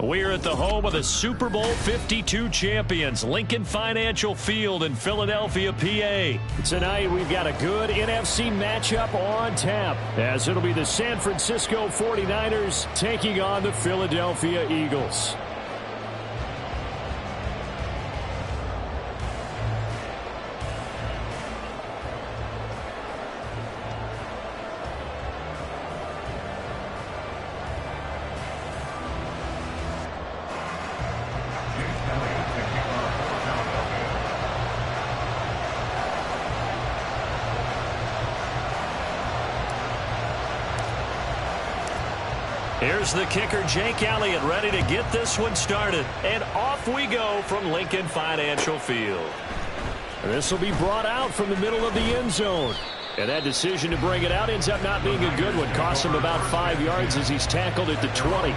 We're at the home of the Super Bowl 52 champions, Lincoln Financial Field in Philadelphia, PA. Tonight, we've got a good NFC matchup on tap, as it'll be the San Francisco 49ers taking on the Philadelphia Eagles. Here's the kicker, Jake Elliott, ready to get this one started. And off we go from Lincoln Financial Field. This will be brought out from the middle of the end zone. And that decision to bring it out ends up not being a good one. Costs him about 5 yards as he's tackled at the 20.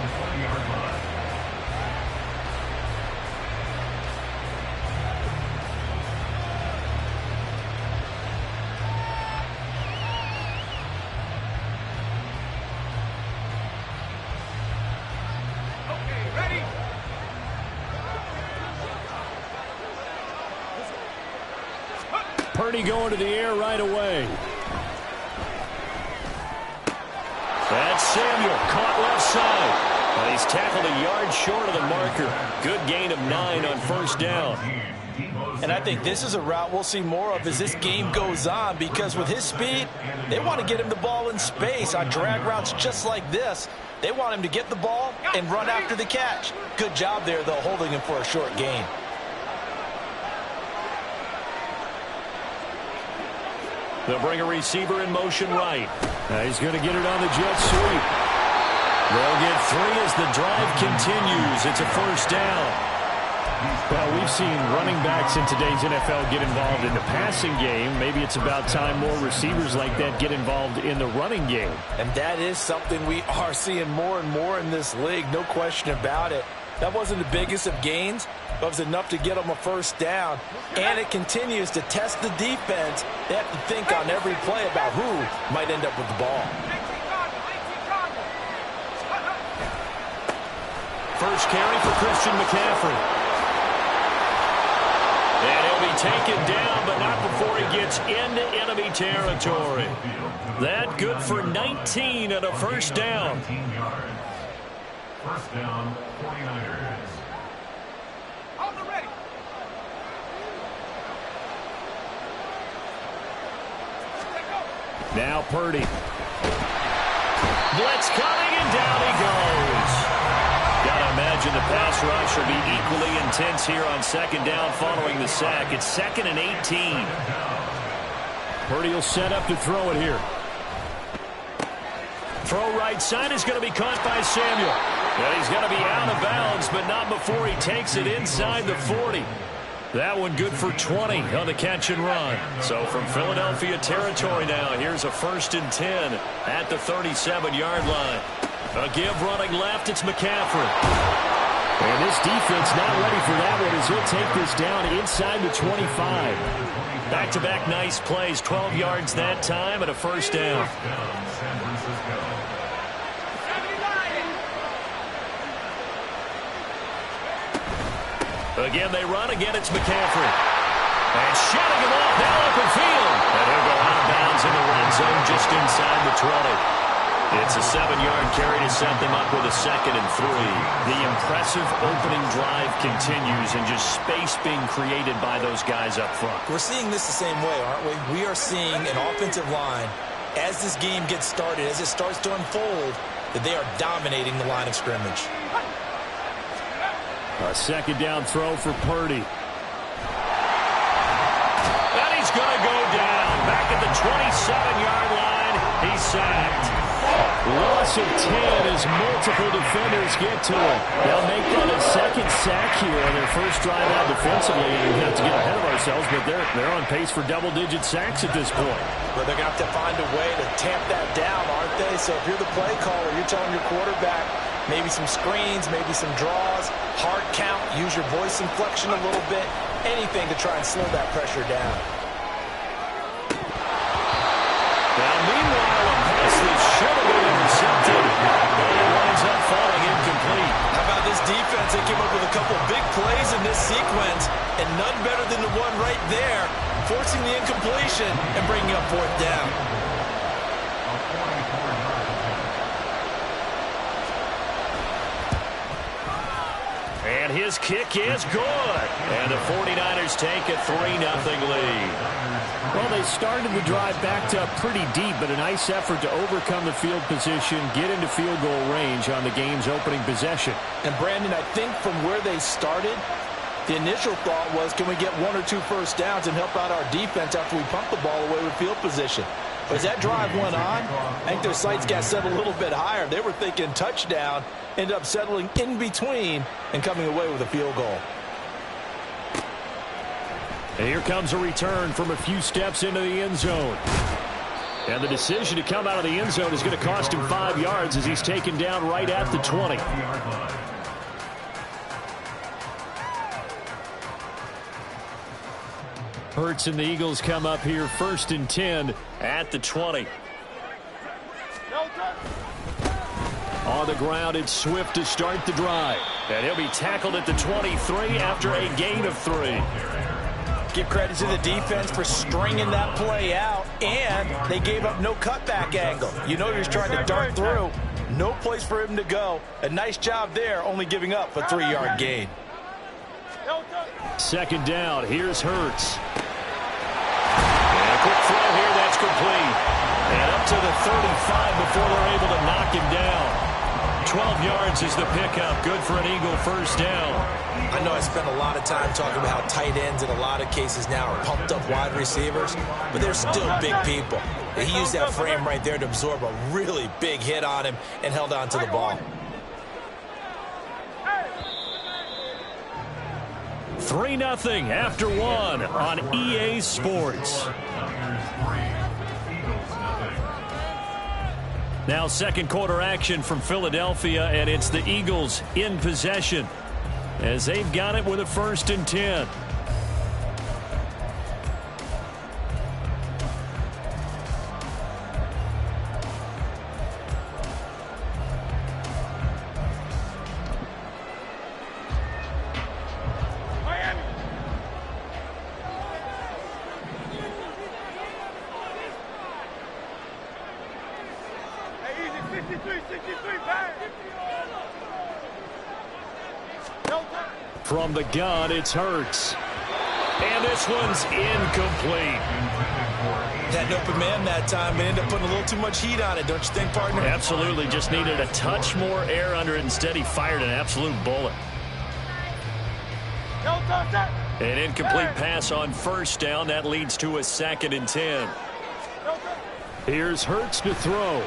Purdy going to the air right away. That's Samuel, caught left side. Well, he's tackled a yard short of the marker. Good gain of 9 on first down. And I think this is a route we'll see more of as this game goes on, because with his speed, they want to get him the ball in space on drag routes just like this. They want him to get the ball and run after the catch. Good job there, though, holding him for a short gain. They'll bring a receiver in motion right. He's going to get it on the jet sweep. They'll get 3 as the drive continues. It's a first down. Well, we've seen running backs in today's NFL get involved in the passing game. Maybe it's about time more receivers like that get involved in the running game. And that is something we are seeing more and more in this league, no question about it. That wasn't the biggest of gains, but it was enough to get them a first down. And it continues to test the defense. They have to think on every play about who might end up with the ball. First carry for Christian McCaffrey. And he'll be taken down, but not before he gets into enemy territory. That good for 19 and a first down. First down, 49ers. On the ready. Now Purdy. Blitz coming, and down he goes. Gotta imagine the pass rush will be equally intense here on second down following the sack. It's 2nd and 18. Purdy will set up to throw it here. Throw right side is going to be caught by Samuel. And he's going to be out of bounds, but not before he takes it inside the 40. That one good for 20 on the catch and run. So from Philadelphia territory now, here's a 1st and 10 at the 37-yard line. A give running left, it's McCaffrey. And this defense not ready for that one as he'll take this down inside the 25. Back-to-back nice plays, 12 yards that time and a first down. Again, they run. Again, it's McCaffrey. And shutting him off now open field. And he'll go out of bounds in the red zone just inside the 20. It's a 7-yard carry to set them up with a 2nd and 3. The impressive opening drive continues and just space being created by those guys up front. We're seeing this the same way, aren't we? We are seeing an offensive line, as this game gets started, as it starts to unfold, that they are dominating the line of scrimmage. A 2nd down throw for Purdy. And he's going to go down. Back at the 27-yard line. He's sacked. Loss of 10 as multiple defenders get to him. They'll make that a 2nd sack here on their first drive out defensively. And we have to get ahead of ourselves, but they're on pace for double-digit sacks at this point. But they're going to have to find a way to tamp that down, aren't they? So if you're the play caller, you're telling your quarterback, maybe some screens, maybe some draws, hard count, use your voice inflection a little bit, anything to try and slow that pressure down. Now, meanwhile, a pass that should have been intercepted, and it winds up falling incomplete. How about this defense, they came up with a couple big plays in this sequence, and none better than the one right there, forcing the incompletion and bringing up fourth down. And his kick is good. And the 49ers take a 3-0 lead. Well, they started the drive backed up pretty deep, but a nice effort to overcome the field position, get into field goal range on the game's opening possession. And, Brandon, I think from where they started, the initial thought was, can we get 1 or 2 first downs and help out our defense after we pump the ball away with field position? But as that drive went on, I think their sights got set a little bit higher. They were thinking touchdown, ended up settling in between and coming away with a field goal. And here comes a return from a few steps into the end zone. And the decision to come out of the end zone is going to cost him 5 yards as he's taken down right at the 20. Hurts and the Eagles come up here 1st and 10 at the 20. On the ground, it's Swift to start the drive. And he'll be tackled at the 23 after a gain of 3. Give credit to the defense for stringing that play out, and they gave up no cutback angle. You know he was trying to dart through. No place for him to go. A nice job there, only giving up a 3-yard gain. 2nd down, here's Hurts. And a quick throw here, that's complete. And up to the 35 before they're able to knock him down. 12 yards is the pickup. Good for an Eagle first down. I know I spent a lot of time talking about how tight ends in a lot of cases now are pumped up wide receivers, but they're still big people. He used that frame right there to absorb a really big hit on him and held on to the ball. 3-0 after 1 on EA Sports. Now 2nd quarter action from Philadelphia, and it's the Eagles in possession as they've got it with a 1st and 10. From the gun, it's Hurts. And this one's incomplete. Had an open man that time, but ended up putting a little too much heat on it, don't you think, partner? Absolutely. Just needed a touch more air under it. Instead, he fired an absolute bullet. An incomplete pass on 1st down. That leads to a 2nd and 10. Here's Hurts to throw.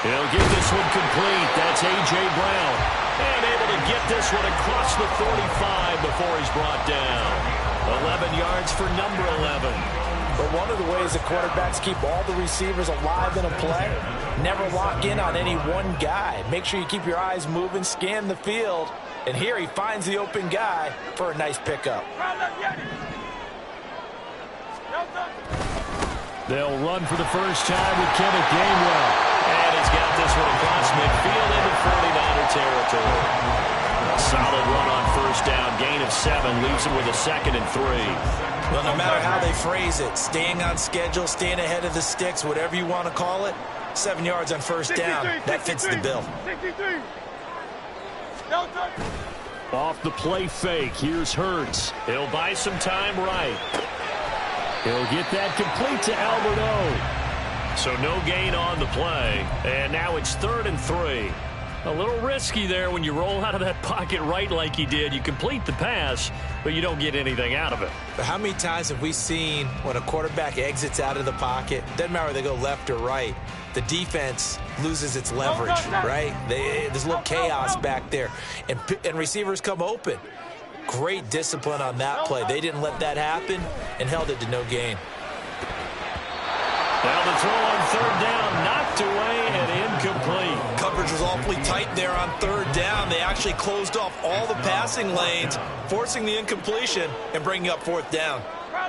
He'll get this one complete. That's A.J. Brown. And able to get this one across the 45 before he's brought down. 11 yards for number 11. But one of the ways the quarterbacks keep all the receivers alive in a play, never lock in on any one guy. Make sure you keep your eyes moving, scan the field. And here he finds the open guy for a nice pickup. They'll run for the first time with Kenneth Gainwell. And he's got this one across midfield into 49er territory. Solid run on 1st down. Gain of 7 leaves him with a 2nd and 3. Well, no matter how they phrase it, staying on schedule, staying ahead of the sticks, whatever you want to call it, 7 yards on 1st down. That fits the bill. Off the play fake, here's Hurts. He'll buy some time right. He'll get that complete to Albert O. So no gain on the play. And now it's 3rd and 3. A little risky there when you roll out of that pocket right like he did. You complete the pass, but you don't get anything out of it. But how many times have we seen when a quarterback exits out of the pocket, doesn't matter whether they go left or right, the defense loses its leverage, right? There's a little chaos back there. And receivers come open. Great discipline on that play. They didn't let that happen and held it to no gain. Now the throw on 3rd down, knocked away and incomplete. Coverage was awfully tight there on 3rd down. They actually closed off all the passing lanes, forcing the incompletion and bringing up 4th down.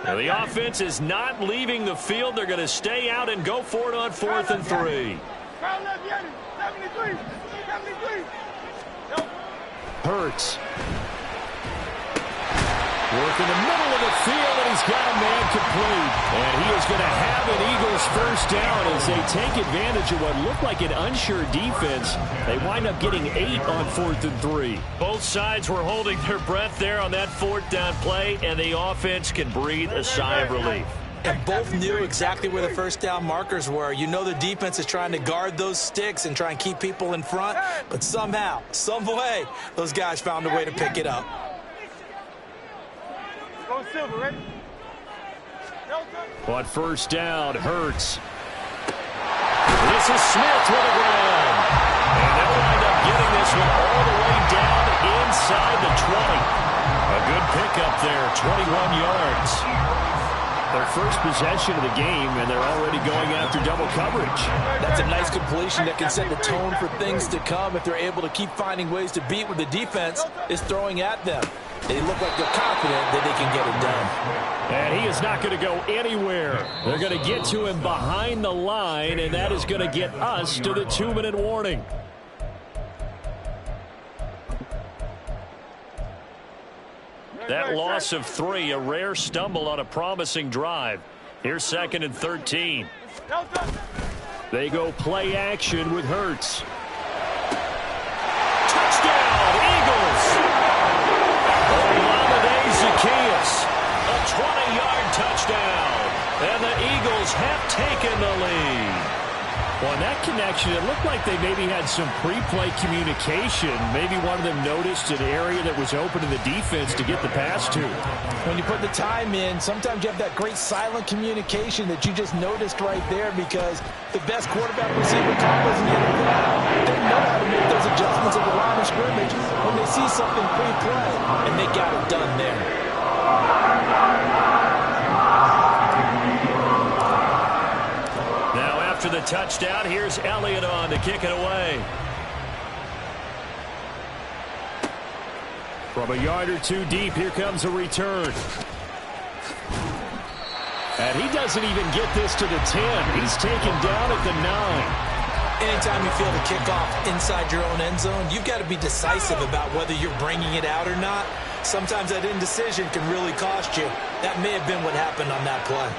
Now the offense is not leaving the field. They're going to stay out and go for it on 4th and 3. Hurts. Work in the middle of the field, and he's got a man complete. And he is going to have an Eagles first down as they take advantage of what looked like an unsure defense. They wind up getting 8 on 4th and 3. Both sides were holding their breath there on that 4th down play, and the offense can breathe a sigh of relief. And both knew exactly where the first down markers were. You know the defense is trying to guard those sticks and try and keep people in front, but somehow, some way, those guys found a way to pick it up. Silver, ready? On first down, Hurts. This is Smith with a run. And they'll wind up getting this one all the way down inside the 20. A good pickup there, 21 yards. Their first possession of the game, and they're already going after double coverage. That's a nice completion that can set the tone for things to come if they're able to keep finding ways to beat what the defense is throwing at them. They look like they're confident that they can get it done. And he is not going to go anywhere. They're going to get to him behind the line, and that is going to get us to the 2-minute warning. That loss of 3, a rare stumble on a promising drive. Here's 2nd and 13. They go play action with Hurts. Touchdown, Eagles! Olamide Zaccheaus, a 20-yard touchdown. And the Eagles have taken the lead. Well, in that connection, it looked like they maybe had some pre-play communication. Maybe one of them noticed an area that was open to the defense to get the pass to. When you put the time in, sometimes you have that great silent communication that you just noticed right there, because the best quarterback receiver combos in the NFL, they know how to make those adjustments at the line of scrimmage when they see something pre-play, and they got it done there. After the touchdown, here's Elliott on to kick it away. From a yard or two deep, here comes a return. And he doesn't even get this to the 10. He's taken down at the 9. Anytime you feel the kickoff inside your own end zone, you've got to be decisive about whether you're bringing it out or not. Sometimes that indecision can really cost you. That may have been what happened on that play.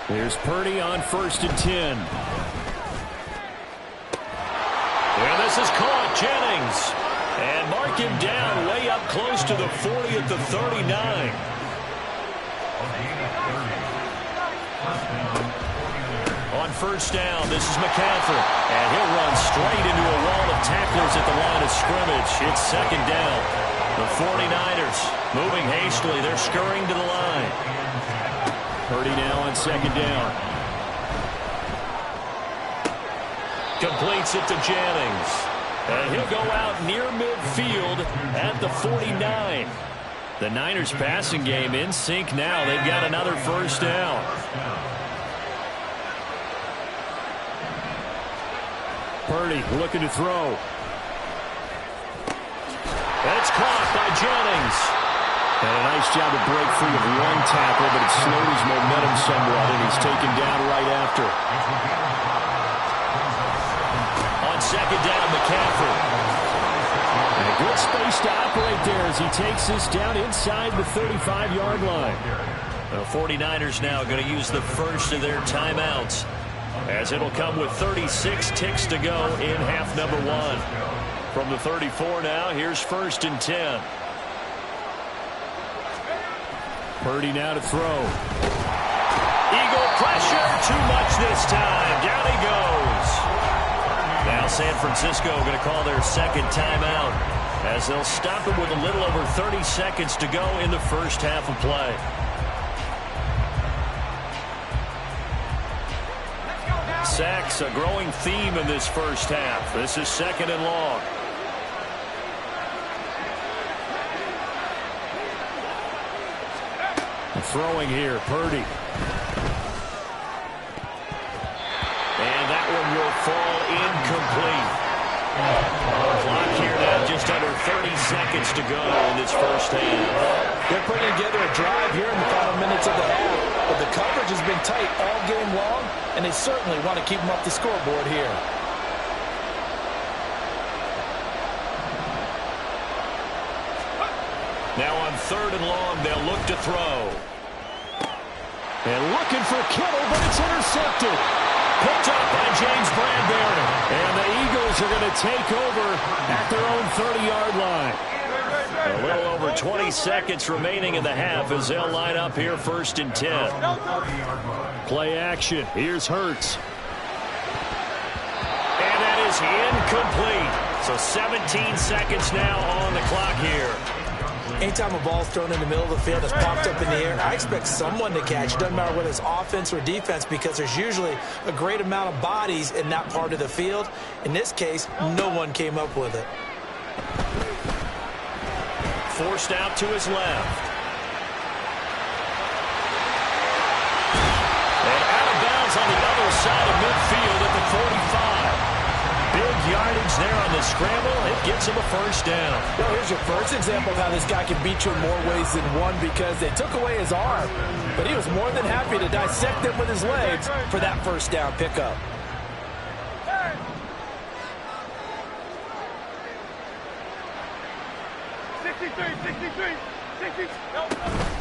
Here's Purdy on 1st and 10. And this is caught, Jennings. And mark him down way up close to the 40 at the 39. On first down, this is McCaffrey. And he'll run straight into a wall of tacklers at the line of scrimmage. It's 2nd down. The 49ers moving hastily. They're scurrying to the line. Purdy now on 2nd down. Completes it to Jennings. And he'll go out near midfield at the 49. The Niners passing game in sync now. They've got another first down. Purdy looking to throw. That's caught by Jennings. And a nice job to break free of one tackle, but it slowed his momentum somewhat, and he's taken down right after. On 2nd down, McCaffrey. And a good space to operate there as he takes this down inside the 35-yard line. The 49ers now going to use the first of their timeouts, as it'll come with 36 ticks to go in half number 1. From the 34 now, here's 1st and 10. Purdy now to throw. Eagle pressure, too much this time. Down he goes. Now San Francisco going to call their 2nd timeout, as they'll stop it with a little over 30 seconds to go in the first half of play. Sacks, a growing theme in this first half. This is 2nd and long. Throwing here, Purdy. And that one will fall incomplete. Clock here now, just under 30 seconds to go in this first half. They're putting together a drive here in the final minutes of the half, but the coverage has been tight all game long, and they certainly want to keep them up the scoreboard here. Now on 3rd and long, they'll look to throw. And looking for Kittle, but it's intercepted. Picked up by James Bradbury. And the Eagles are going to take over at their own 30-yard line. A little over 20 seconds remaining in the half as they'll line up here 1st and 10. Play action. Here's Hurts. And that is incomplete. So 17 seconds now on the clock here. Anytime a ball's thrown in the middle of the field that's popped up in the air, I expect someone to catch. It doesn't matter whether it's offense or defense because there's usually a great amount of bodies in that part of the field. In this case, no one came up with it. Forced out to his left. And out of bounds on the other side of midfield at the 45. Big yardage there on the scramble. It gets him a 1st down. Well, here's your first example of how this guy can beat you in more ways than one because they took away his arm. But he was more than happy to dissect them with his legs for that 1st down pickup.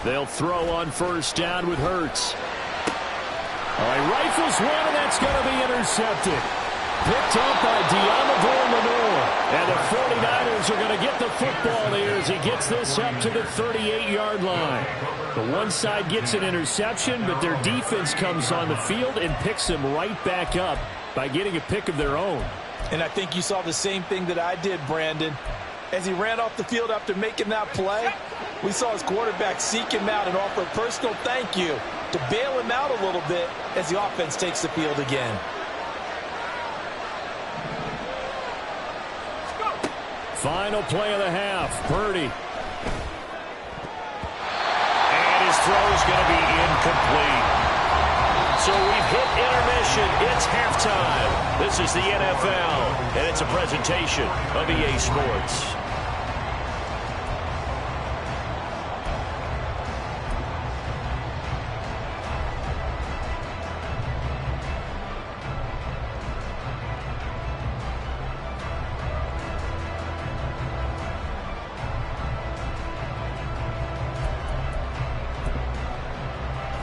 They'll throw on 1st down with Hurts. All right, rifles one, and that's going to be intercepted. Picked up by Deommodore Lenoir. And the 49ers are going to get the football here as he gets this up to the 38-yard line. The one side gets an interception, but their defense comes on the field and picks them right back up by getting a pick of their own. And I think you saw the same thing that I did, Brandon. As he ran off the field after making that play, we saw his quarterback seek him out and offer a personal thank you to bail him out a little bit as the offense takes the field again. Final play of the half, Purdy. And his throw is going to be incomplete. So we've hit intermission. It's halftime. This is the NFL, and it's a presentation of EA Sports.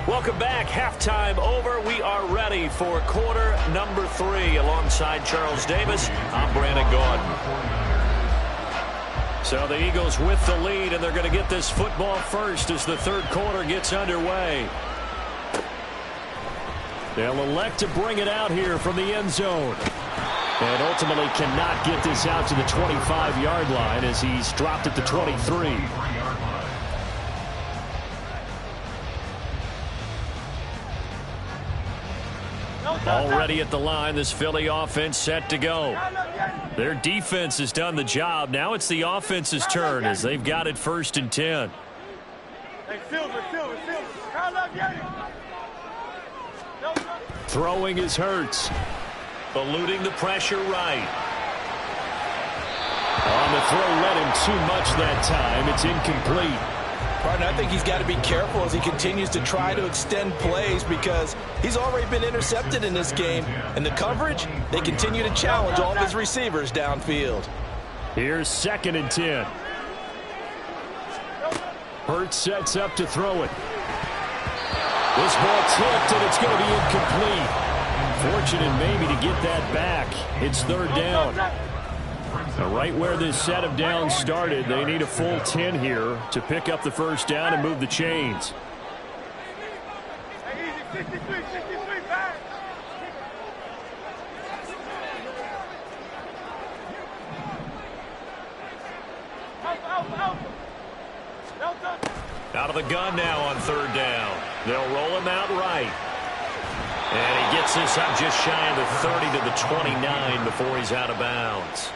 Welcome back. Halftime over. We are ready for quarter number 3. Alongside Charles Davis, I'm Brandon Gordon. So the Eagles with the lead, and they're going to get this football first as the 3rd quarter gets underway. They'll elect to bring it out here from the end zone. And ultimately cannot get this out to the 25-yard line as he's dropped at the 23. Already at the line, this Philly offense set to go. Their defense has done the job. Now it's the offense's turn as they've got it 1st and 10. Throwing is Hurts. Eluding the pressure right. On the throw, let him too much that time. It's incomplete. Partner, I think he's got to be careful as he continues to try to extend plays because he's already been intercepted in this game. And the coverage, they continue to challenge all of his receivers downfield. Here's 2nd and 10. Hurts sets up to throw it. This ball tipped, and it's going to be incomplete. Fortunate maybe to get that back. It's 3rd down. Right where this set of downs started, they need a full 10 here to pick up the 1st down and move the chains. Out of the gun now on 3rd down. They'll roll him out right. And he gets this up just shy of the 30 to the 29 before he's out of bounds.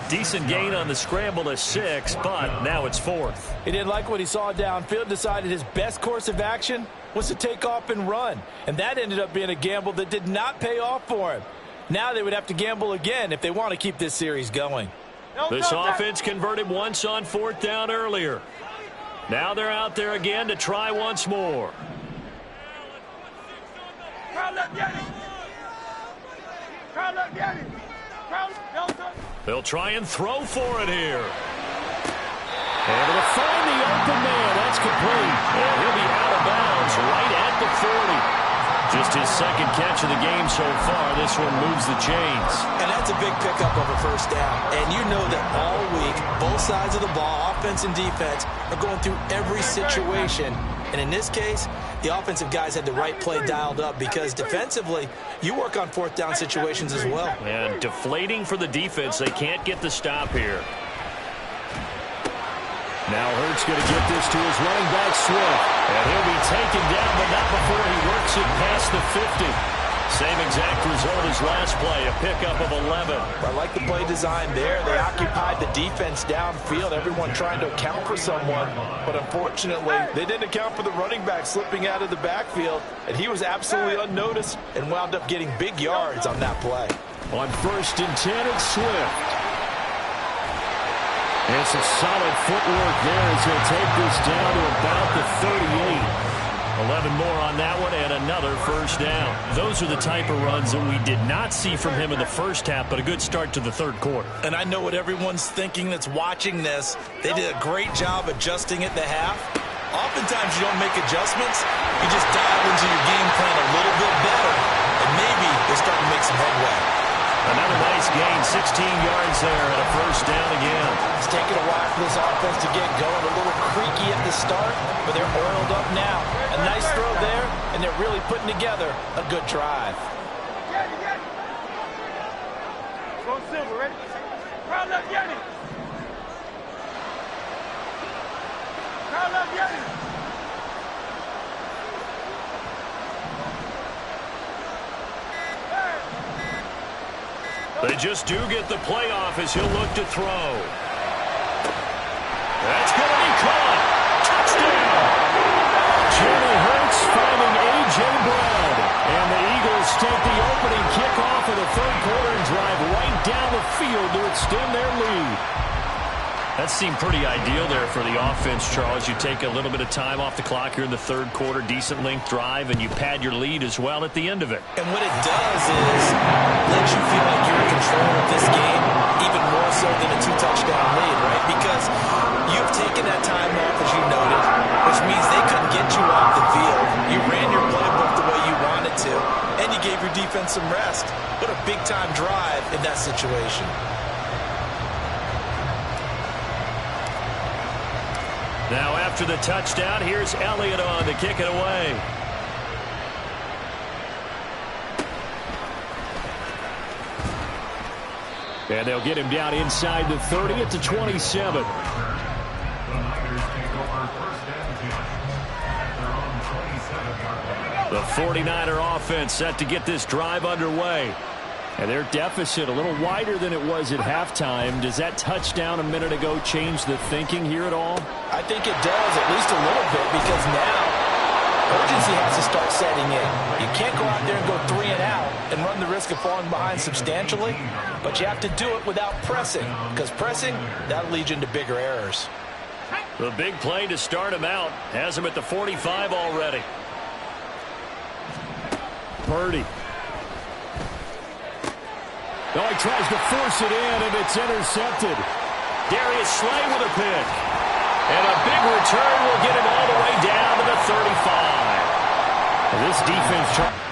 Decent gain on the scramble to 6, but now it's 4th. He didn't like what he saw downfield, decided his best course of action was to take off and run. And that ended up being a gamble that did not pay off for him. Now they would have to gamble again if they want to keep this series going. This offense converted once on 4th down earlier. Now they're out there again to try once more. They'll try and throw for it here. Able to find the open man. That's complete. And he'll be out of bounds right at the 40. Just his second catch of the game so far. This one moves the chains. And that's a big pickup of a first down. And you know that all week, both sides of the ball, offense and defense, are going through every situation. And in this case, the offensive guys had the right play dialed up because defensively, you work on fourth down situations as well. And deflating for the defense. They can't get the stop here. Now Hurts going to get this to his running back, Swift. And he'll be taken down, but not before he works it past the 50. Same exact result as last play, a pickup of 11. I like the play design there. They occupied the defense downfield, everyone trying to account for someone. But unfortunately, they didn't account for the running back slipping out of the backfield. And he was absolutely unnoticed and wound up getting big yards on that play. On 1st and 10, it's Swift. And some solid footwork there as he'll take this down to about the 38. 11 more on that one and another first down. Those are the type of runs that we did not see from him in the first half, but a good start to the third quarter. And I know what everyone's thinking that's watching this. They did a great job adjusting at the half. Oftentimes you don't make adjustments. You just dial into your game plan a little bit better, and maybe they're starting to make some headway. Another nice gain, 16 yards there and a first down again. It's taken a while for this offense to get going. A little creaky at the start, but they're oiled up now. A nice throw there, and they're really putting together a good drive. Go Silver, ready? Crowd left, Yanni. Crowd left, Yanni. They just do get the playoff as he'll look to throw. That's going to be caught. Touchdown. Jalen Hurts finding A.J. Brown. And the Eagles take the opening kickoff of the third quarter and drive right down the field to extend their lead. That seemed pretty ideal there for the offense, Charles. You take a little bit of time off the clock here in the third quarter, decent length drive, and you pad your lead as well at the end of it. And what it does is let you feel like you're in control of this game, even more so than a 2-touchdown lead, right? Because you've taken that time off, as you noted, which means they couldn't get you off the field. You ran your playbook the way you wanted to, and you gave your defense some rest. What a big-time drive in that situation. Now after the touchdown, here's Elliott on to kick it away. And they'll get him down inside the 30 at the 27. The 49er offense set to get this drive underway. And their deficit a little wider than it was at halftime. Does that touchdown a minute ago change the thinking here at all? I think it does, at least a little bit, because now urgency has to start setting in. You can't go out there and go 3 and out and run the risk of falling behind substantially, but you have to do it without pressing, because pressing, that'll lead you into bigger errors. The big play to start him out has him at the 45 already. Purdy. Oh, he tries to force it in, and it's intercepted. Darius Slay with a pick. And a big return will get him all the way down to the 35. And this defense...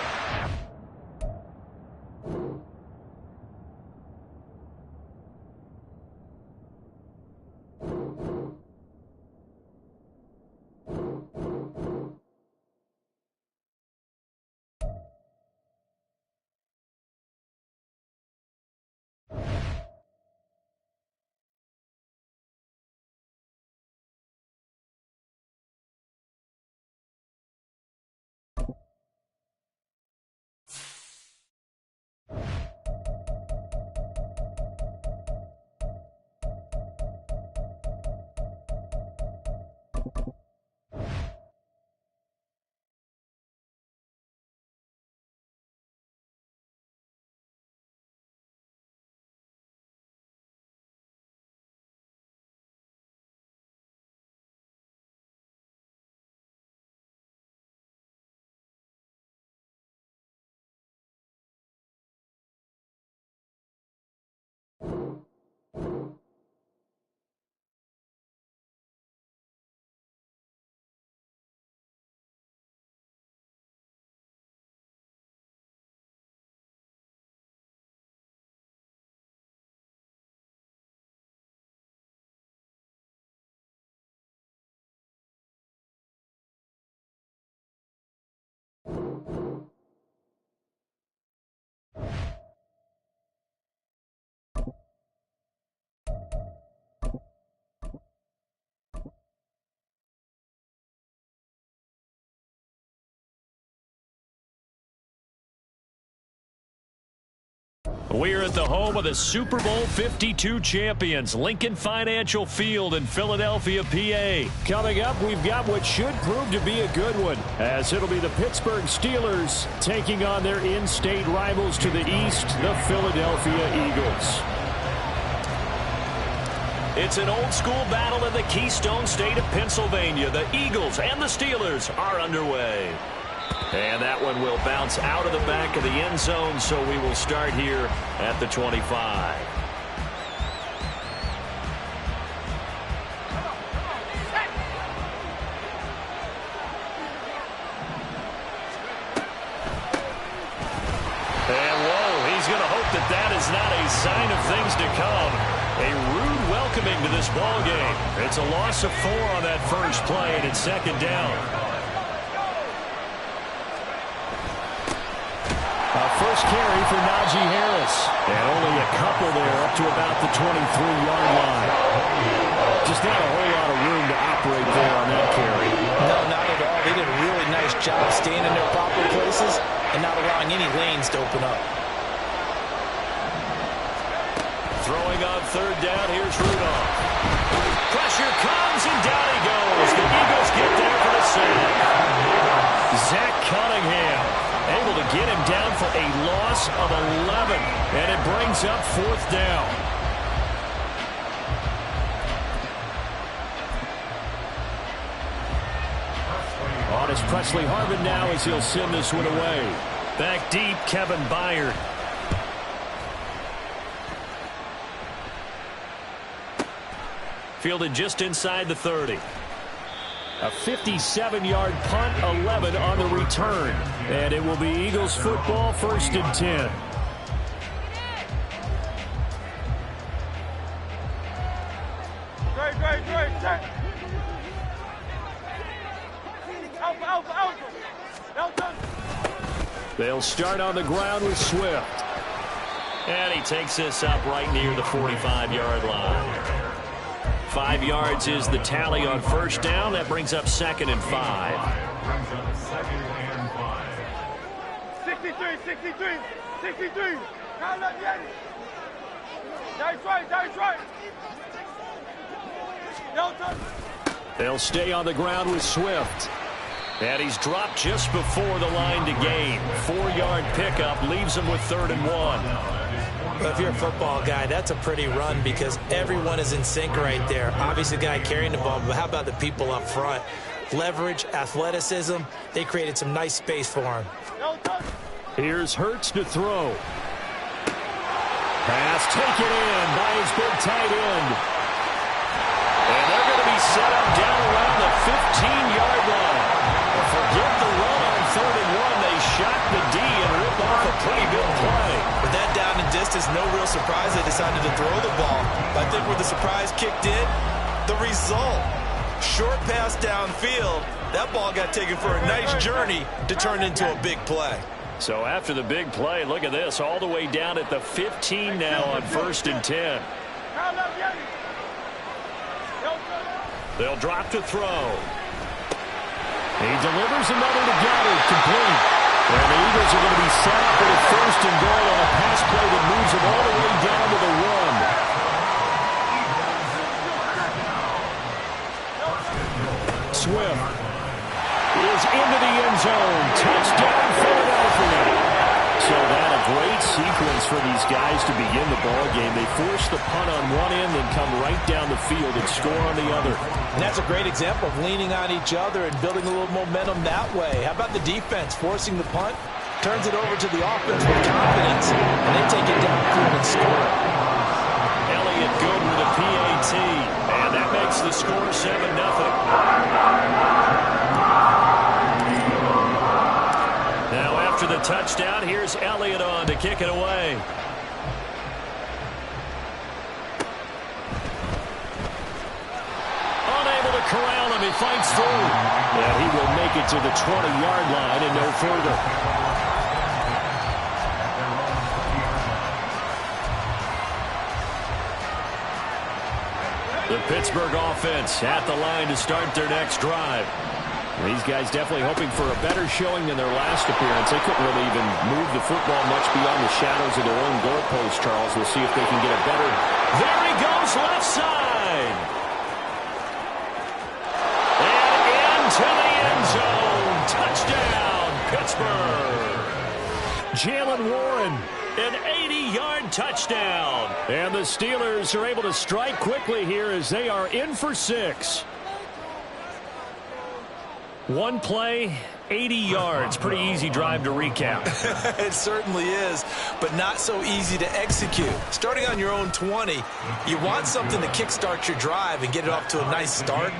We're at the home of the Super Bowl 52 champions, Lincoln Financial Field in Philadelphia, PA. Coming up, we've got what should prove to be a good one, as it'll be the Pittsburgh Steelers taking on their in-state rivals to the east, the Philadelphia Eagles. It's an old-school battle in the Keystone State of Pennsylvania. The Eagles and the Steelers are underway. And that one will bounce out of the back of the end zone, so we will start here at the 25. And whoa, he's going to hope that that is not a sign of things to come. A rude welcoming to this ball game. It's a loss of 4 on that first play, and it's second down. First carry for Najee Harris. And only a couple there up to about the 23-yard line. Just not a whole lot of room to operate there on that carry. No, not at all. They did a really nice job staying in their proper places and not allowing any lanes to open up. Throwing on third down, here's Rudolph. Pressure comes, and down he goes. The Eagles get there for the sack. Zach Cunningham able to get him down for a loss of 11, and it brings up fourth down. On is Presley Harvin now as he'll send this one away. Back deep, Kevin Byard. Fielded just inside the 30. A 57-yard punt, 11 on the return. And it will be Eagles football, 1st and 10. They'll start on the ground with Swift. And he takes this up right near the 45-yard line. 5 yards is the tally on first down. That brings up 2nd and 5. 63. That's right. They'll stay on the ground with Swift. And he's dropped just before the line to gain. 4-yard pickup leaves him with 3rd and 1. Well, if you're a football guy, that's a pretty run because everyone is in sync right there. Obviously, the guy carrying the ball, but how about the people up front? Leverage, athleticism, they created some nice space for him. Here's Hurts to throw. Pass taken in by his big tight end. And they're going to be set up down around the 15-yard line. Forget the run on 3rd and 1. They shot the D and ripped off a pretty good play. With that down and distance, no real surprise they decided to throw the ball. But I think where the surprise kicked in, the result. Short pass downfield. That ball got taken for a nice journey to turn into a big play. So after the big play, look at this, all the way down at the 15 now on 1st and 10. They'll drop to throw. He delivers another to Goddard, complete. And the Eagles are going to be set up with a 1st and goal on a pass play that moves them all the way down to the 1. Swift is into the end zone. Touchdown, Philadelphia. So that a great sequence for these guys to begin the ball game. They force the punt on one end, then come right down the field and score on the other. And that's a great example of leaning on each other and building a little momentum that way. How about the defense forcing the punt? Turns it over to the offense with confidence, and they take it downfield and score. Elliott good with a PAT, and that makes the score 7-0. Now after the touchdown, here's Elliott on to kick it away. Unable to corral him, he fights through. And he will make it to the 20-yard line and no further. The Pittsburgh offense at the line to start their next drive. These guys definitely hoping for a better showing than their last appearance. They couldn't really even move the football much beyond the shadows of their own goalpost, Charles. We'll see if they can get a better. There he goes, left side. And into the end zone. Touchdown, Pittsburgh. Jalen Warren, an 80-yard touchdown. And the Steelers are able to strike quickly here as they are in for 6. One play, 80 yards. Pretty easy drive to recap. It certainly is, but not so easy to execute. Starting on your own 20, you want something to kickstart your drive and get it off to a nice start.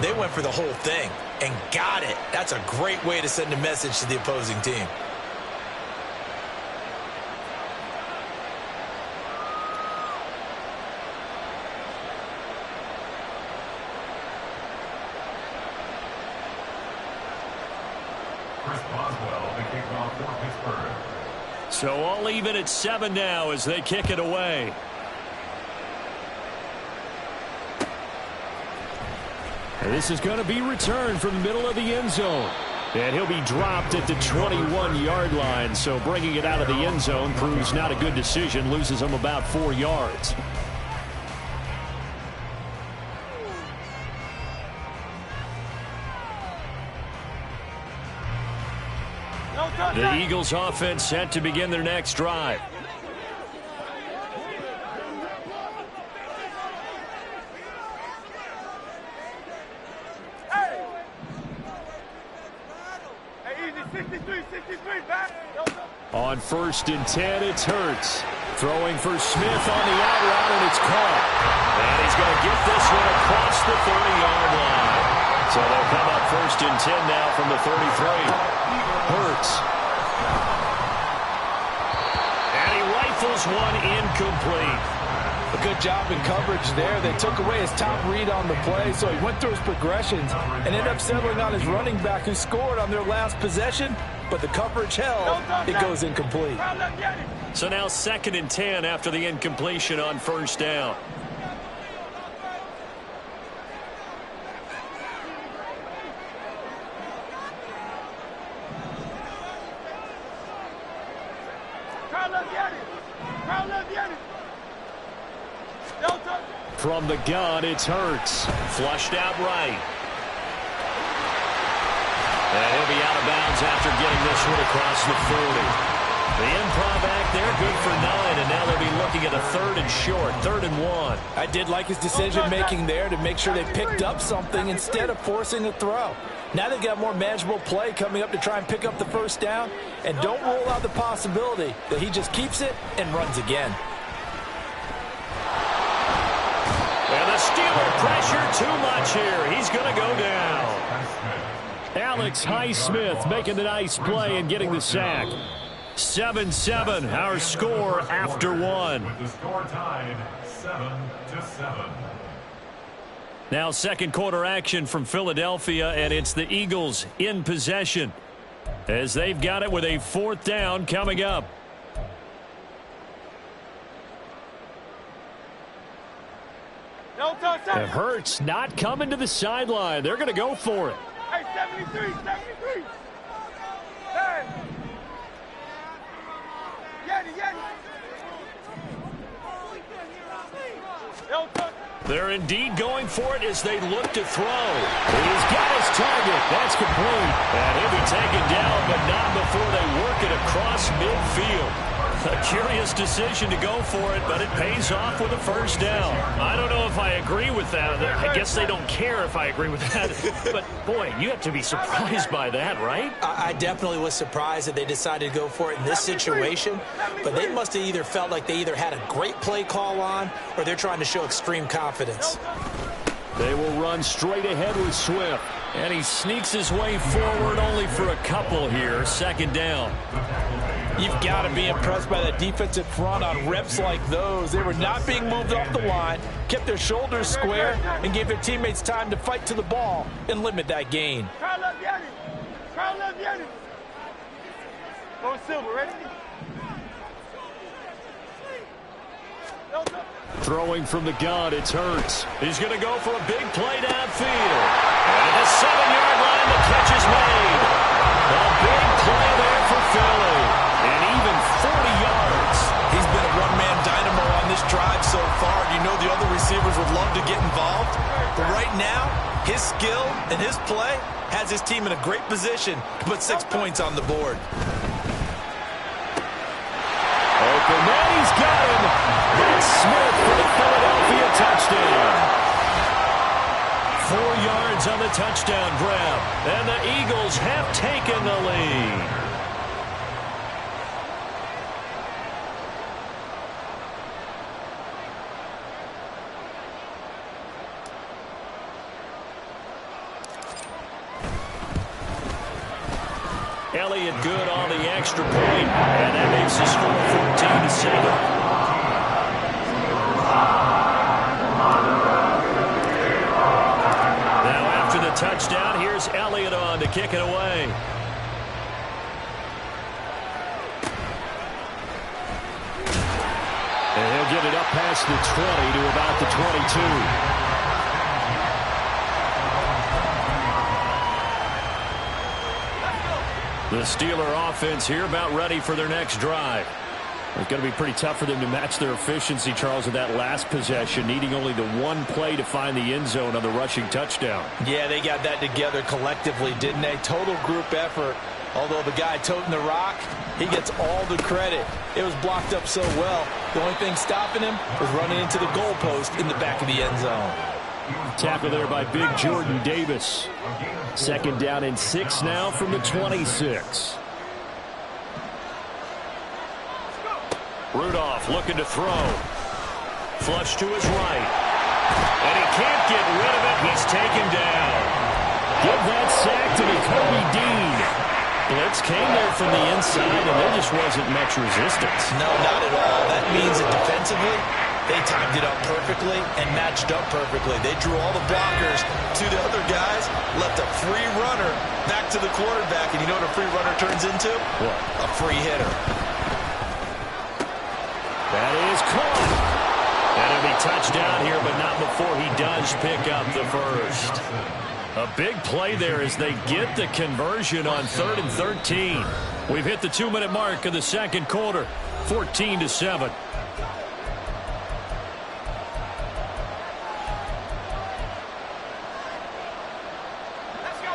They went for the whole thing and got it. That's a great way to send a message to the opposing team. So all even at 7 now as they kick it away. And this is going to be returned from the middle of the end zone. And he'll be dropped at the 21-yard line. So bringing it out of the end zone proves not a good decision. Loses him about 4 yards. The Eagles offense set to begin their next drive. Hey, easy, 63, back. On 1st and 10, it's Hurts. Throwing for Smith on the out route, and it's caught. And he's going to get this one across the 30-yard line. So they'll come up 1st and 10 now from the 33. Hurts. And he rifles one incomplete. A good job in coverage there. They took away his top read on the play, so he went through his progressions and ended up settling on his running back who scored on their last possession, but the coverage held. It goes incomplete. So now 2nd and 10 after the incompletion on 1st down. From the gun, it's Hurts. Flushed out right. And he'll be out of bounds after getting this one across the 40. The improv act there, good for 9, and now they'll be looking at a 3rd and short, 3rd and 1. I did like his decision-making there to make sure they picked up something instead of forcing a throw. Now they've got more manageable play coming up to try and pick up the 1st down, and don't rule out the possibility that he just keeps it and runs again. And the Steeler pressure too much here. He's going to go down. Alex Highsmith making the nice play and getting the sack. 7-7, our score after 1. With the score tied 7-7. Now 2nd quarter action from Philadelphia, and it's the Eagles in possession as they've got it with a 4th down coming up. And Hurts not coming to the sideline. They're going to go for it. Hey, 73. Hey. They're indeed going for it as they look to throw. He's got his target. That's complete. And he'll be taken down, but not before they work it across midfield. A curious decision to go for it, but it pays off with a 1st down. I don't know if I agree with that. I guess they don't care if I agree with that. But, boy, you have to be surprised by that, right? I definitely was surprised that they decided to go for it in this situation, but they must have either felt like they either had a great play call on or they're trying to show extreme confidence. They will run straight ahead with Swift. And he sneaks his way forward only for a couple here. 2nd down. You've got to be impressed by that defensive front on reps like those. They were not being moved off the line, kept their shoulders square, and gave their teammates time to fight to the ball and limit that gain. Go Silver, ready? Throwing from the gun, it's Hurts. He's going to go for a big play downfield. And at the 7-yard line, the catch is made. A big play there for Philly. And even 40 yards. He's been a one-man dynamo on this drive so far. You know the other receivers would love to get involved. But right now, his skill and his play has his team in a great position to put 6 points on the board. Open man, he's got him. That's Smith for the Philadelphia touchdown. 4 yards on the touchdown grab. And the Eagles have taken the lead. Elliott good on the extra point, and that makes the score 14-7. Now after the touchdown, here's Elliott on to kick it away. And he'll get it up past the 20 to about the 22. The Steeler offense here about ready for their next drive. It's going to be pretty tough for them to match their efficiency, Charles, with that last possession, needing only the one play to find the end zone on the rushing touchdown. Yeah, they got that together collectively, didn't they? Total group effort. Although the guy toting the rock, he gets all the credit. It was blocked up so well. The only thing stopping him was running into the goalpost in the back of the end zone. Tackle there by big Jordan Davis. 2nd down and 6 now from the 26. Rudolph looking to throw. Flush to his right. And he can't get rid of it. He's taken down. Give that sack to Kobe Dean. Blitz came there from the inside, and there just wasn't much resistance. No, not at all. That means that defensively, they timed it up perfectly and matched up perfectly. They drew all the blockers to the other guys, left a free runner back to the quarterback. And you know what a free runner turns into? What? A free hitter. That is caught. And it'll be touchdown here, but not before he does pick up the first. A big play there as they get the conversion on 3rd and 13. We've hit the 2-minute mark of the second quarter, 14-7.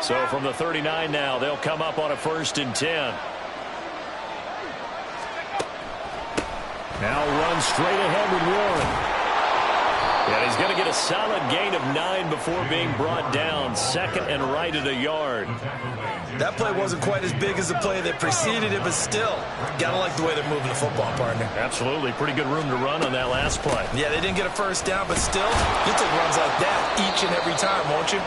So from the 39 now, they'll come up on a 1st and 10. Now run straight ahead with Warren. And he's going to get a solid gain of 9 before being brought down. 2nd and right at a yard. That play wasn't quite as big as the play that preceded it, but still, gotta like the way they're moving the football, partner. Absolutely. Pretty good room to run on that last play. Yeah, they didn't get a first down, but still, you'll take runs like that each and every time, won't you?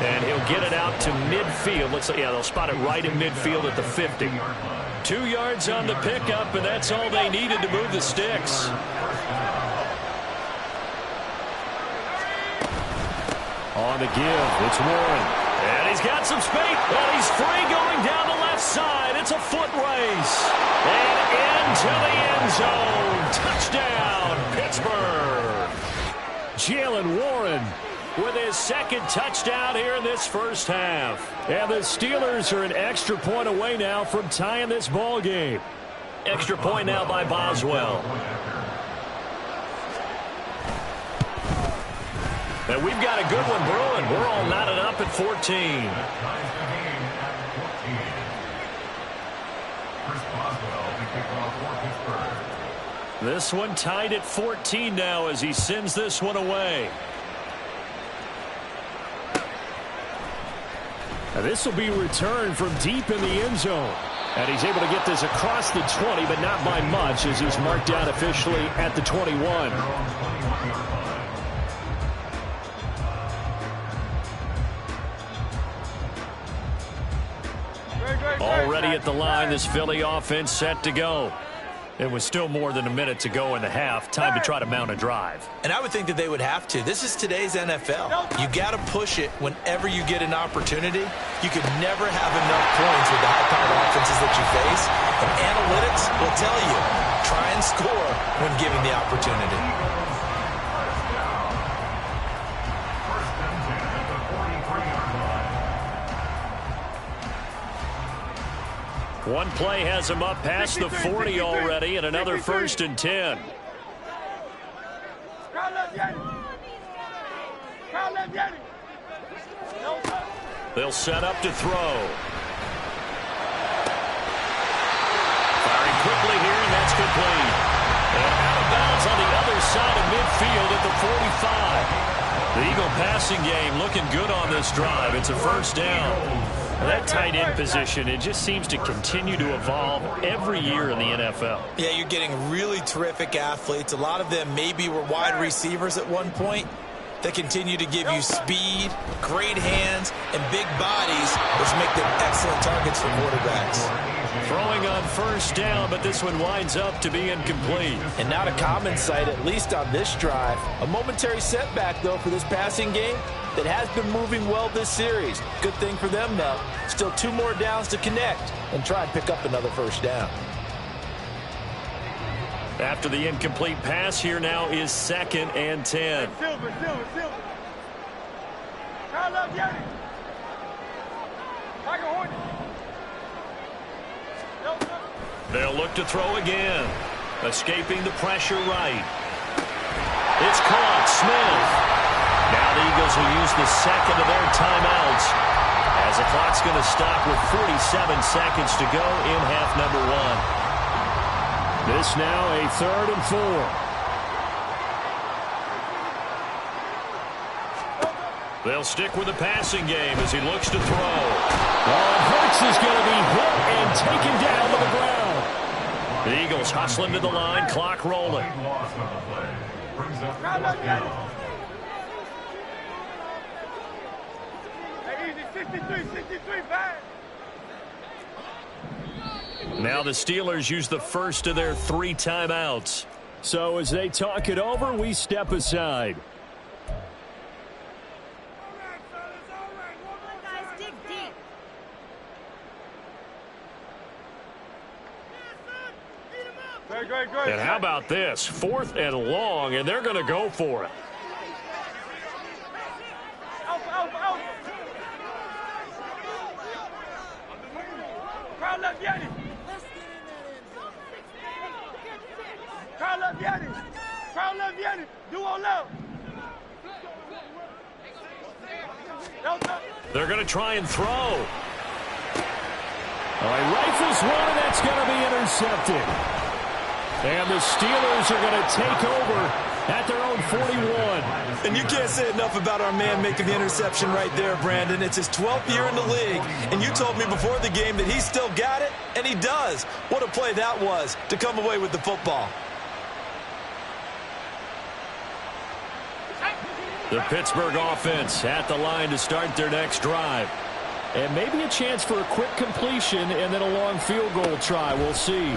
And he'll get it out to midfield. Looks like, yeah, they'll spot it right in midfield at the 50. 2 yards on the pickup, and that's all they needed to move the sticks. On the give, it's Warren. And he's got some space. Well, he's free going down the left side. It's a foot race. And into the end zone. Touchdown, Pittsburgh. Jalen Warren with his 2nd touchdown here in this first half. And the Steelers are an extra point away now from tying this ball game. Extra point now by Boswell. And we've got a good one brewing. We're all knotted up at 14. This one tied at 14 now as he sends this one away. Now this will be returned from deep in the end zone. And he's able to get this across the 20, but not by much as he's marked down officially at the 21. Already at the line, this Philly offense set to go. It was still more than a minute to go in the half. Time to try to mount a drive. And I would think that they would have to. This is today's NFL. You got to push it whenever you get an opportunity. You could never have enough points with the high-powered offenses that you face. And analytics will tell you try and score when given the opportunity. One play has him up past the 40 already, and another 1st and 10. They'll set up to throw. Firing quickly here, and that's complete. And out of bounds on the other side of midfield at the 45. The Eagle passing game looking good on this drive. It's a 1st down. That tight end position, it just seems to continue to evolve every year in the NFL. Yeah, you're getting really terrific athletes. A lot of them maybe were wide receivers at one point. They continue to give you speed, great hands, and big bodies, which make them excellent targets for quarterbacks. Throwing on 1st down, but this one winds up to be incomplete. And not a common sight, at least on this drive. A momentary setback, though, for this passing game that has been moving well this series. Good thing for them, though. Still 2 more downs to connect and try and pick up another 1st down. After the incomplete pass, here now is 2nd and 10. Silver. They'll look to throw again. Escaping the pressure right. It's caught. Smith. Now the Eagles will use the 2nd of their timeouts, as the clock's going to stop with 47 seconds to go in half number 1. This now a 3rd and 4. They'll stick with the passing game as he looks to throw. Hurts is going to be hit and taken down to the ground. The Eagles hustling to the line, clock rolling. Now the Steelers use the 1st of their 3 timeouts. So as they talk it over, we step aside. And how about this? 4th and long, and they're going to go for it. They're going to try and throw. Rifles one, and that's going to be intercepted. And the Steelers are going to take over at their own 41. And you can't say enough about our man making the interception right there, Brandon. It's his 12th year in the league, and you told me before the game that he still got it, and he does. What a play that was to come away with the football. The Pittsburgh offense at the line to start their next drive. And maybe a chance for a quick completion and then a long field goal try. We'll see.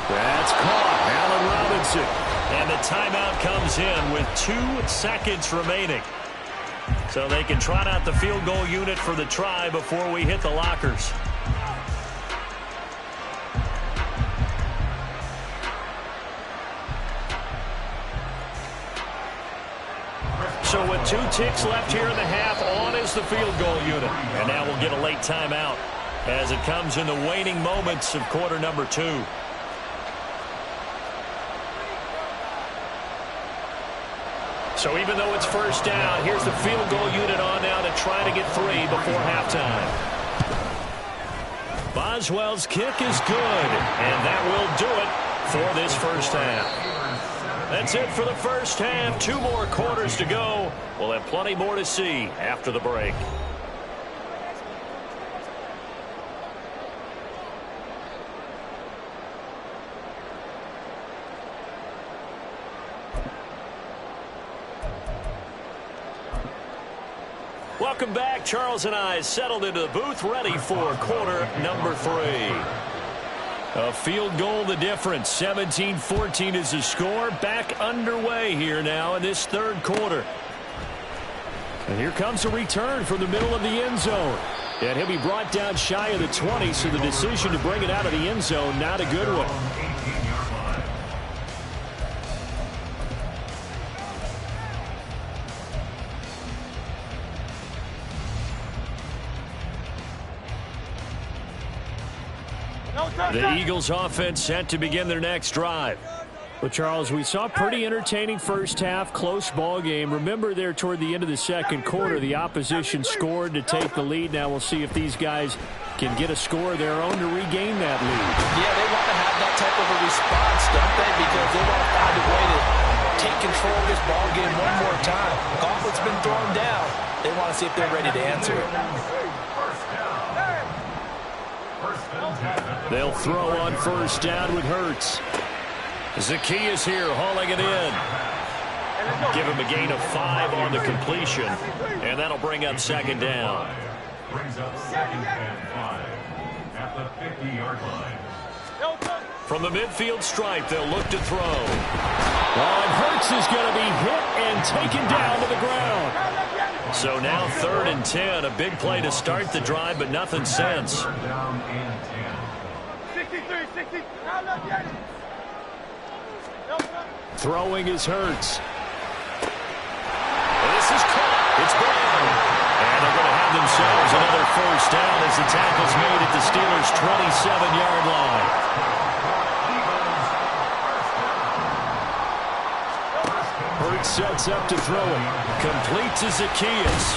That's caught. Allen Robinson. And the timeout comes in with 2 seconds remaining. So they can trot out the field goal unit for the try before we hit the lockers. So with 2 ticks left here in the half, on is the field goal unit. And now we'll get a late timeout as it comes in the waning moments of quarter number 2. So even though it's 1st down, here's the field goal unit on now to try to get 3 before halftime. Boswell's kick is good, and that will do it for this 1st half. That's it for the 1st half. 2 more quarters to go. We'll have plenty more to see after the break. Welcome back. Charles and I settled into the booth, ready for quarter number 3. A field goal the difference. 17-14 is the score. Back underway here now in this 3rd quarter. And here comes a return from the middle of the end zone. And he'll be brought down shy of the 20, so the decision to bring it out of the end zone, not a good one. The Eagles offense set to begin their next drive. Well, Charles, we saw a pretty entertaining first half, close ball game. Remember there toward the end of the second quarter, the opposition scored to take the lead. Now we'll see if these guys can get a score of their own to regain that lead. Yeah, they want to have that type of a response, don't they? Because they want to find a way to take control of this ball game one more time. Gauntlet's been thrown down. They want to see if they're ready to answer it. They'll throw on first down with Hurts. Zacchaeus here hauling it in. Give him a gain of 5 on the completion, and that'll bring up second down. Brings up second and 5 at the 50-yard line. From the midfield stripe, they'll look to throw. And Hurts is going to be hit and taken down to the ground. So now 3rd and 10, a big play to start the drive, but nothing since. Third down and 10. 63. Throwing is Hurts. This is caught. It's Brown. And they're going to have themselves another first down as the tackle's made at the Steelers' 27-yard line. Hurts sets up to throw it. Complete to Zacchaeus.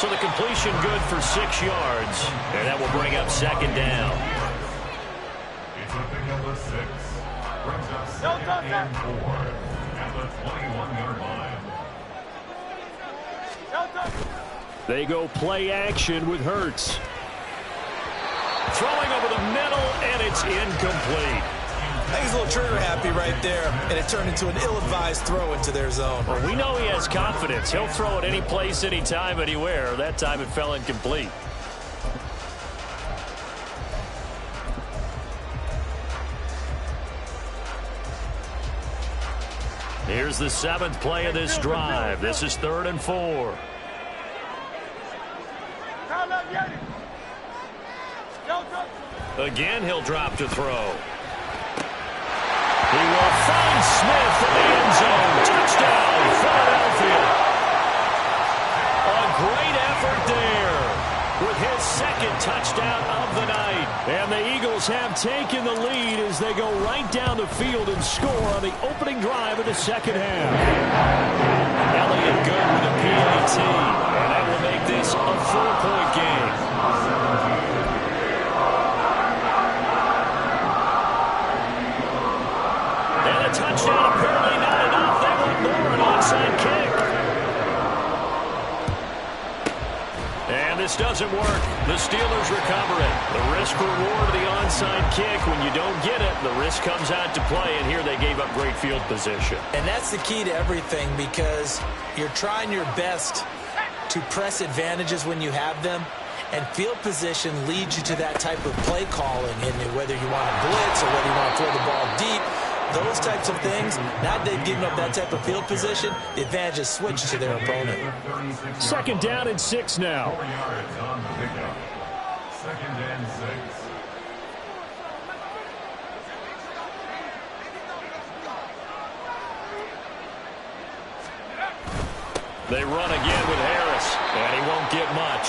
So the completion good for 6 yards. And that will bring up second down. It's a pick up of 6. Brings up second and 4 at the 21-yard line. They go play action with Hurts. Throwing over the middle, and it's incomplete. I think he's a little trigger happy right there, and it turned into an ill-advised throw into their zone. Well, we know he has confidence. He'll throw it any place, anytime, anywhere. That time it fell incomplete. Here's the 7th play of this drive. This is 3rd and 4. Again, he'll drop to throw. He will find Smith in the end zone. Touchdown, Philadelphia. A great effort there with his 2nd touchdown of the night. And the Eagles have taken the lead as they go right down the field and score on the opening drive of the second half. Elliott good with a PAT, and that will make this a 4-point game. And a touchdown apparently not enough. They want more, an onside kick. And this doesn't work. The Steelers recover it. The risk-reward of the onside kick. When you don't get it, the risk comes out to play, and here they gave up great field position. And that's the key to everything, because you're trying your best to press advantages when you have them, and field position leads you to that type of play calling, and whether you want to blitz or whether you want to throw the ball deep, those types of things. Now they've given up that type of field position, the advantage is switched to their opponent. 2nd down and 6 now. 4 yards on the pickup. 2nd and 6. They run again with Harris, and he won't get much.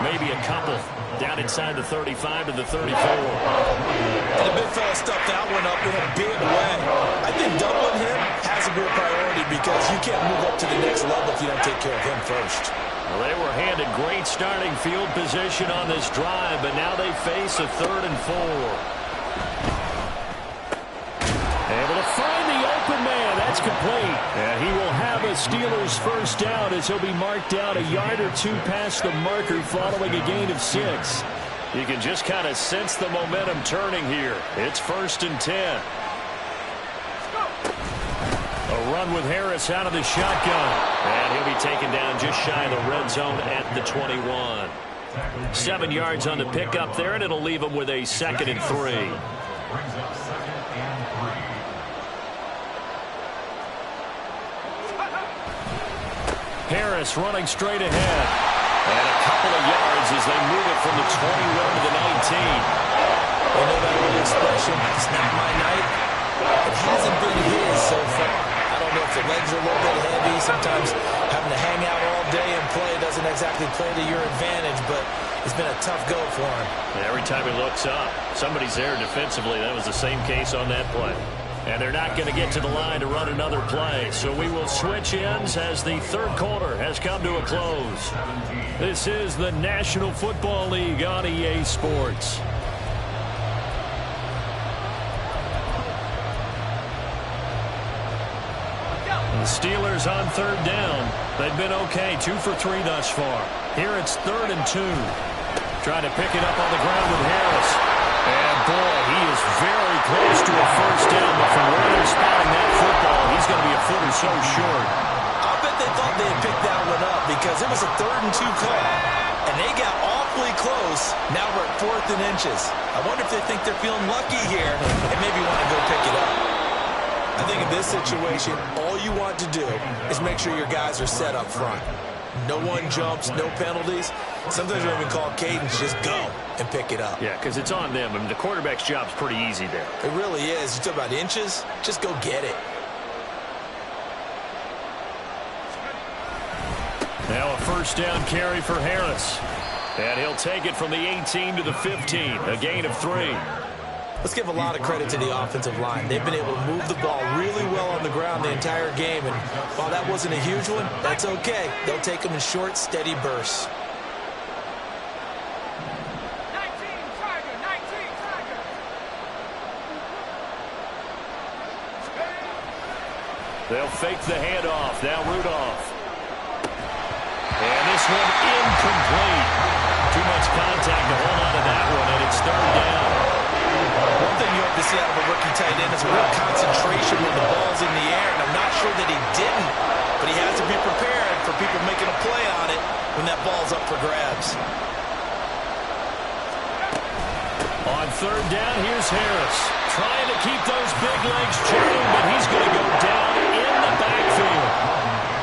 Maybe a couple. Down inside the 35 to the 34. And the big fella stuffed that one up in a big way. I think doubling him has to be a priority, because you can't move up to the next level if you don't take care of him first. Well, they were handed great starting field position on this drive, but now they face a 3rd and 4. Able to find the open man. That's complete. And he will have a Steelers first down as he'll be marked down a yard or 2 past the marker following a gain of 6. You can just kind of sense the momentum turning here. It's 1st and 10. A run with Harris out of the shotgun. And he'll be taken down just shy of the red zone at the 21. 7 yards on the pickup there, and it'll leave him with a 2nd and 3. Brings up 2nd and 3. Harris running straight ahead. And a couple of yards as it from the 21 to the 19. You know that old expression, it's not my night. It hasn't been his so far. I don't know if the legs are a little bit heavy. Sometimes having to hang out all day and play doesn't exactly play to your advantage, but it's been a tough go for him. Every time he looks up, somebody's there defensively. That was the same case on that play. And they're not going to get to the line to run another play. So we will switch ends as the third quarter has come to a close. This is the National Football League on EA Sports. The Steelers on third down. They've been okay, 2 for 3 thus far. Here it's 3rd and 2. Trying to pick it up on the ground with Harris. And boy, he is very close to a first down, but from where they're spotting that football, he's going to be a foot or so short. I'll bet they thought they had picked that one up because it was a 3rd and 2 call. And they got awfully close. Now we're at 4th and inches. I wonder if they think they're feeling lucky here and maybe want to go pick it up. I think in this situation, all you want to do is make sure your guys are set up front. No one jumps, no penalties. Sometimes we even call cadence, just go and pick it up. Yeah, because it's on them. I mean, the quarterback's job's pretty easy there. It really is. You talk about inches, just go get it. Now a first down carry for Harris. And he'll take it from the 18 to the 15, a gain of 3. Let's give a lot of credit to the offensive line. They've been able to move the ball really well on the ground the entire game. And while that wasn't a huge one, that's okay. They'll take them in short, steady bursts. 19, Tiger. They'll fake the handoff. Now Rudolph. And this one incomplete. Too much contact to hold on to that one, and it's 3rd down. One thing you hope to see out of a rookie tight end is a real concentration when the ball's in the air, and I'm not sure that he didn't, but he has to be prepared for people making a play on it when that ball's up for grabs. On 3rd down, here's Harris. Trying to keep those big legs chained, but he's going to go down in the backfield.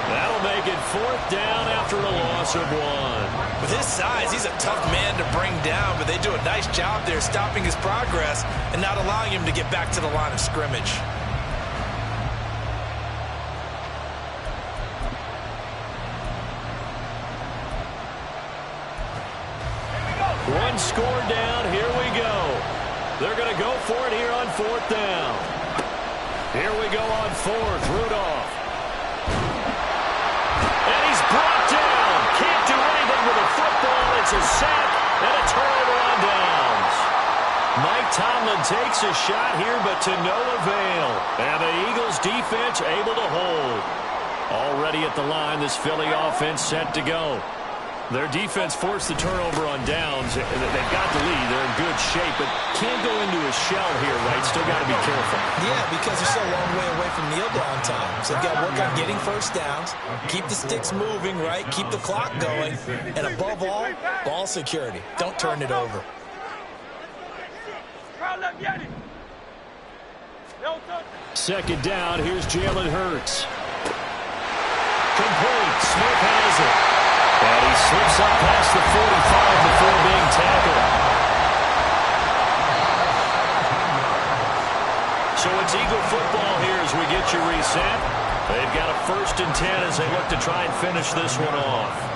That'll make it 4th down after a loss of 1. With his size, he's a tough man to bring down, but they do a nice job there stopping his progress and not allowing him to get back to the line of scrimmage. One score down, here we go. They're going to go for it here on 4th down. Here we go on 4th, Rudolph. And he's brought down. Can't do anything with a football. It's a sack and a turnover on downs. Mike Tomlin takes a shot here, but to no avail. And the Eagles defense able to hold. Already at the line, this Philly offense set to go. Their defense forced the turnover on downs. They've got the lead. They're in good shape, but can't go into a shell here, right? Still got to be careful. Yeah, because they're still a long way away from kneel down time. So they've got to work on getting first downs, keep the sticks moving, right? Keep the clock going. And above all, ball security. Don't turn it over. Second down, here's Jalen Hurts. Complete. Smith has it. And he slips up past the 45 before being tackled. So it's Eagle football here as we get you reset. They've got a 1st and 10 as they look to try and finish this one off.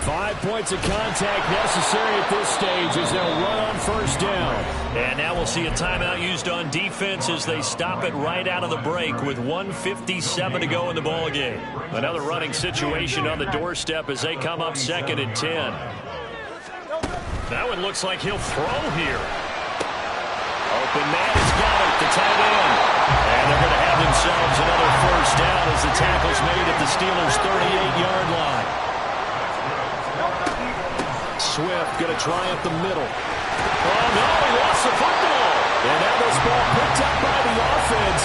5 points of contact necessary at this stage as they'll run on 1st down. And now we'll see a timeout used on defense as they stop it right out of the break with 1:57 to go in the ballgame. Another running situation on the doorstep as they come up 2nd and 10. That one looks like he'll throw here. Open man has got it, the tight end. And they're going to have themselves another 1st down as the tackle's made at the Steelers' 38-yard line. Swift going to try up the middle. Oh, no, he lost the football. And now this ball picked up by the offense.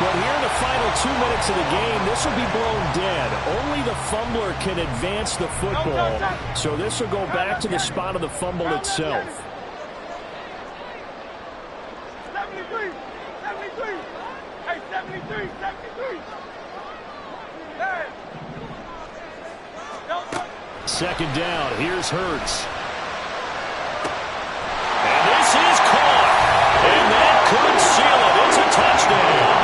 But here in the final 2 minutes of the game, this will be blown dead. Only the fumbler can advance the football. So this will go back to the spot of the fumble itself. 73. Hey, 73, 73. Hey. Second down. Here's Hurts. And this is caught. And that could seal it. It's a touchdown.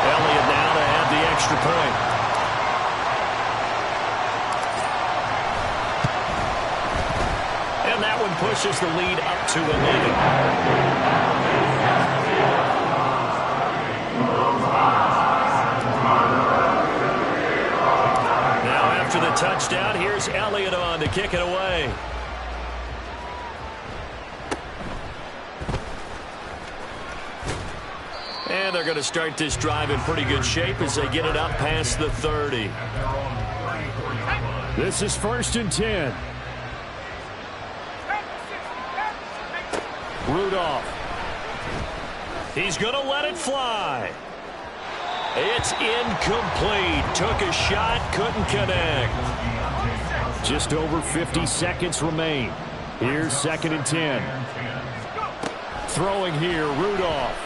Elliott now to add the extra point. And that one pushes the lead up to 11. After the touchdown, here's Elliott on to kick it away. And they're going to start this drive in pretty good shape as they get it up past the 30. This is 1st and 10. Rudolph. He's going to let it fly. It's incomplete. Took a shot, couldn't connect. Just over 50 seconds remain. Here's 2nd and 10. Throwing here, Rudolph.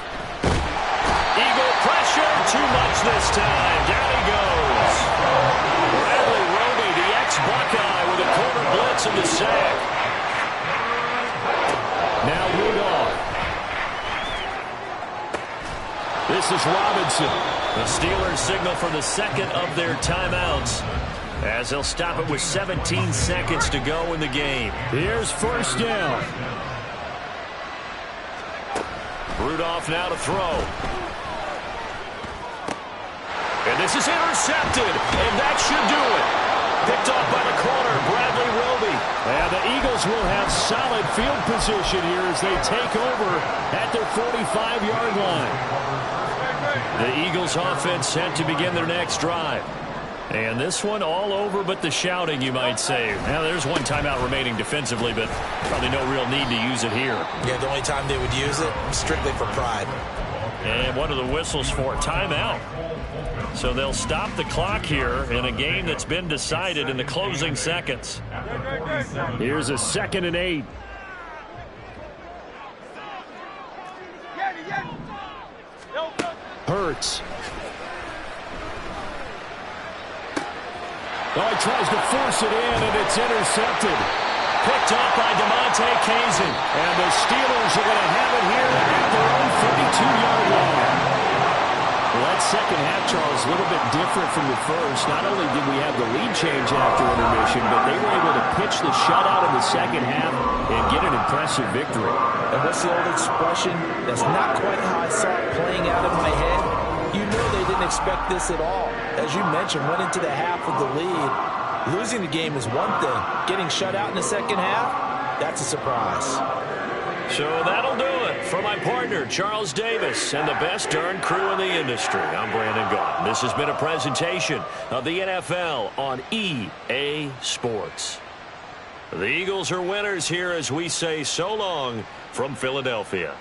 Eagle pressure, too much this time. Down he goes. Bradley Roby, the ex-Buckeye, with a quarter blitz and the sack. Now Rudolph. This is Robinson. The Steelers signal for the second of their timeouts as they'll stop it with 17 seconds to go in the game. Here's 1st down. Rudolph now to throw. And this is intercepted, and that should do it. Picked off by the corner, Bradley Roby. And the Eagles will have solid field position here as they take over at their 45-yard line. The Eagles offense set to begin their next drive. And this one all over but the shouting, you might say. Now, there's one timeout remaining defensively, but probably no real need to use it here. Yeah, the only time they would use it, strictly for pride. And what are the whistles for? Timeout. So they'll stop the clock here in a game that's been decided in the closing seconds. Here's a 2nd and 8. Hurts. Oh, he tries to force it in, and it's intercepted. Picked off by DeMonte Kazin. And the Steelers are going to have it here at their own 32-yard line. Well, that second half, Charles, a little bit different from the first. Not only did we have the lead change after intermission, but they were able to pitch the shutout in the second half and get an impressive victory. And what's the old expression? That's not quite how I saw it playing out in my head. You know they didn't expect this at all. As you mentioned, went into the half with the lead. Losing the game is one thing. Getting shut out in the second half, that's a surprise. So that'll do it for my partner, Charles Davis, and the best darn crew in the industry. I'm Brandon Gaughan. This has been a presentation of the NFL on EA Sports. The Eagles are winners here as we say so long from Philadelphia.